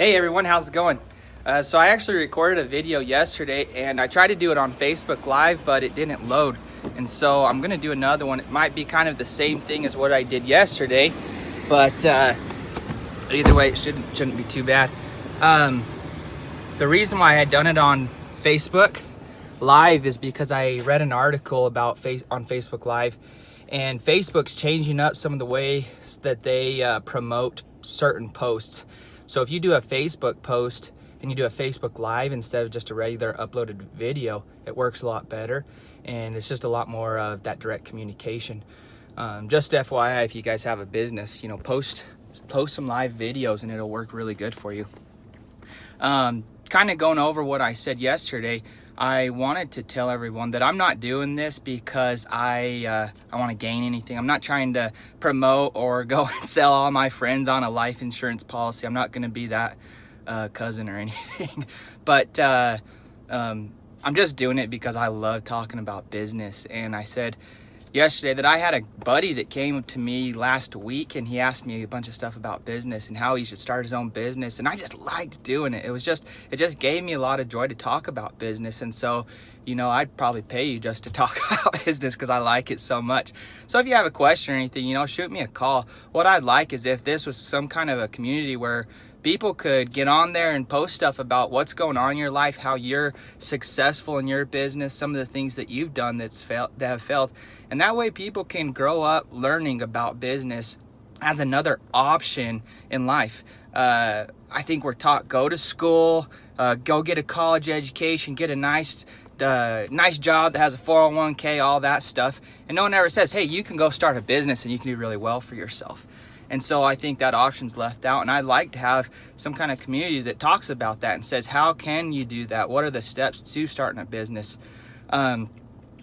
Hey everyone, how's it going? So I actually recorded a video yesterday and I tried to do it on Facebook Live, but it didn't load. And so I'm gonna do another one. It might be kind of the same thing as what I did yesterday, but either way, it shouldn't be too bad. The reason why I had done it on Facebook Live is because I read an article about on Facebook Live, and Facebook's changing up some of the ways that they promote certain posts. So if you do a Facebook post and you do a Facebook Live instead of just a regular uploaded video, it works a lot better, and it's just a lot more of that direct communication. Just FYI, if you guys have a business, post some live videos and it'll work really good for you. Kind of going over what I said yesterday, I wanted to tell everyone that I'm not doing this because I want to gain anything. I'm not trying to promote or go and sell all my friends on a life insurance policy. I'm not going to be that cousin or anything. But I'm just doing it because I love talking about business. And I said yesterday that I had a buddy that came to me last week and he asked me a bunch of stuff about business and how he should start his own business, and I just liked doing it. It just gave me a lot of joy to talk about business. And so I'd probably pay you just to talk about business because I like it so much. So if you have a question or anything, shoot me a call. What I'd like is if this was some kind of a community where people could get on there and post stuff about what's going on in your life, how you're successful in your business, some of the things that you've done that have failed. And that way people can grow up learning about business as another option in life. I think we're taught, go to school, go get a college education, get a nice job that has a 401k, all that stuff. And no one ever says, hey, you can go start a business and you can do really well for yourself. And so I think that option's left out, and I'd like to have some kind of community that talks about that and says, how can you do that? What are the steps to starting a business? I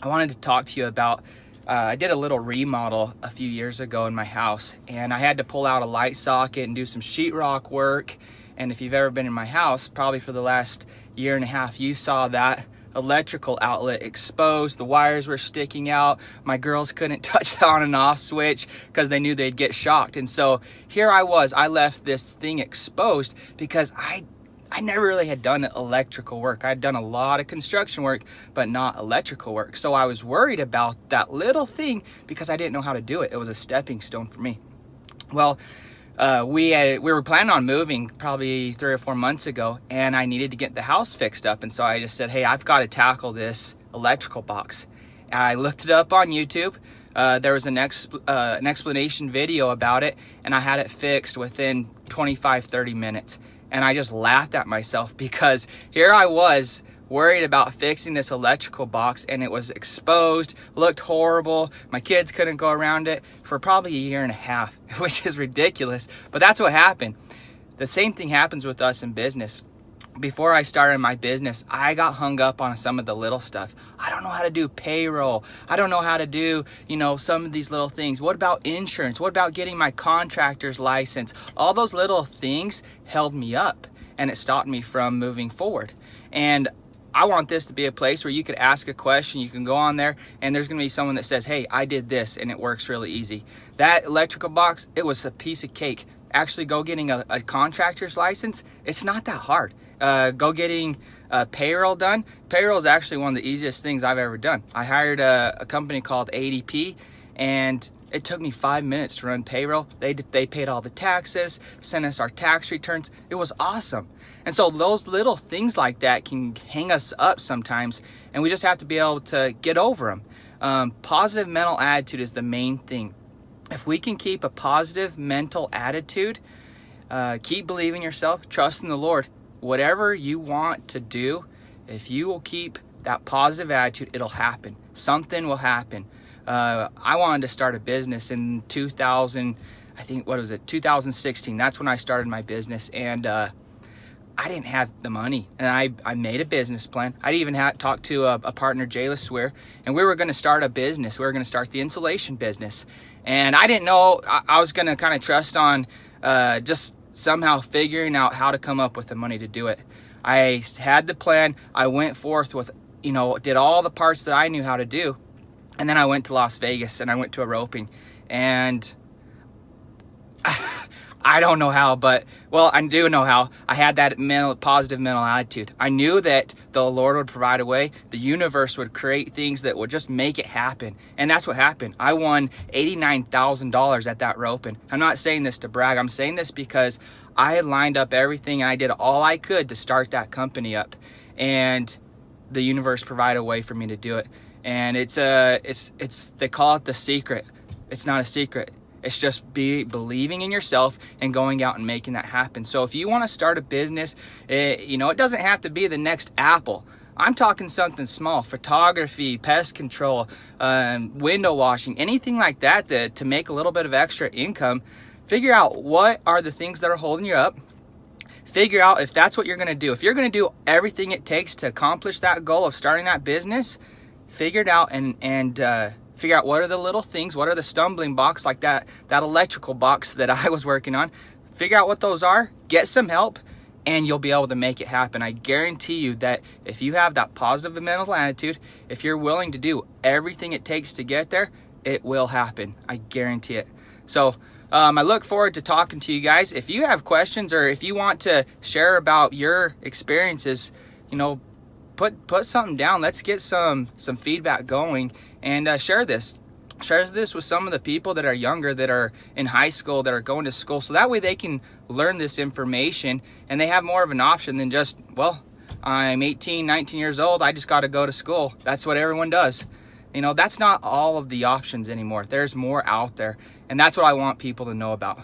wanted to talk to you about, I did a little remodel a few years ago in my house, and I had to pull out a light socket and do some sheetrock work. And if you've ever been in my house, probably for the last year and a half, you saw that electrical outlet exposed. The wires were sticking out. My girls couldn't touch the on and off switch because they knew they'd get shocked. And so here I left this thing exposed because I never really had done electrical work. I'd done a lot of construction work, but not electrical work. So I was worried about that little thing because I didn't know how to do it. It was a stepping stone for me. Well, we were planning on moving probably 3 or 4 months ago, and I needed to get the house fixed up. And so I just said, hey, I've got to tackle this electrical box. And I looked it up on YouTube. There was an explanation video about it, and I had it fixed within 25-30 minutes. And I just laughed at myself because here I was worried about fixing this electrical box, and it was exposed, looked horrible. My kids couldn't go around it for probably a year and a half, which is ridiculous, but that's what happened. The same thing happens with us in business. Before I started my business, I got hung up on some of the little stuff. I don't know how to do payroll. I don't know how to do, some of these little things. What about insurance? What about getting my contractor's license? All those little things held me up, and it stopped me from moving forward. And I want this to be a place where you could ask a question, you can go on there, and there's gonna be someone that says, hey, I did this, and it works really easy. That electrical box, it was a piece of cake. Actually, go getting a contractor's license, it's not that hard. Go getting payroll done. Payroll is actually one of the easiest things I've ever done. I hired a company called ADP, and it took me 5 minutes to run payroll. They paid all the taxes, sent us our tax returns. It was awesome. And so those little things like that can hang us up sometimes, and we just have to be able to get over them. Positive mental attitude is the main thing. If we can keep a positive mental attitude, keep believing yourself, trust in the Lord, whatever you want to do, if you will keep that positive attitude, it'll happen. Something will happen. I wanted to start a business in 2016. That's when I started my business, and I didn't have the money, and I made a business plan. I even had talked to a partner, Jay LeSueur, and we were going to start a business. We were going to start the insulation business, and I didn't know. I was going to kind of trust on just somehow figuring out how to come up with the money to do it. I had the plan. I went forth with, did all the parts that I knew how to do, and then I went to Las Vegas and I went to a roping, and I don't know how, but, well, I do know how. I had that positive mental attitude. I knew that the Lord would provide a way. The universe would create things that would just make it happen. And that's what happened. I won $89,000 at that roping. I'm not saying this to brag. I'm saying this because I had lined up everything and I did all I could to start that company up. And the universe provided a way for me to do it. And it's they call it the secret. It's not a secret. It's just believing in yourself and going out and making that happen. So if you want to start a business, it doesn't have to be the next Apple. I'm talking something small: photography, pest control, window washing, anything like that, to make a little bit of extra income. Figure out what are the things that are holding you up. Figure out if that's what you're going to do. If you're going to do everything it takes to accomplish that goal of starting that business, figure it out and figure out what are the little things, what are the stumbling blocks, like that electrical box that I was working on. Figure out what those are, get some help, and you'll be able to make it happen. I guarantee you that if you have that positive mental attitude, if you're willing to do everything it takes to get there, it will happen. I guarantee it. So I look forward to talking to you guys. If you have questions or if you want to share about your experiences, put something down. Let's get some feedback going, and share this with some of the people that are younger, that are in high school, that are going to school, so that way they can learn this information and they have more of an option than just, well, I'm 18, 19 years old, I just got to go to school. That's what everyone does. That's not all of the options anymore. There's more out there, and that's what I want people to know about.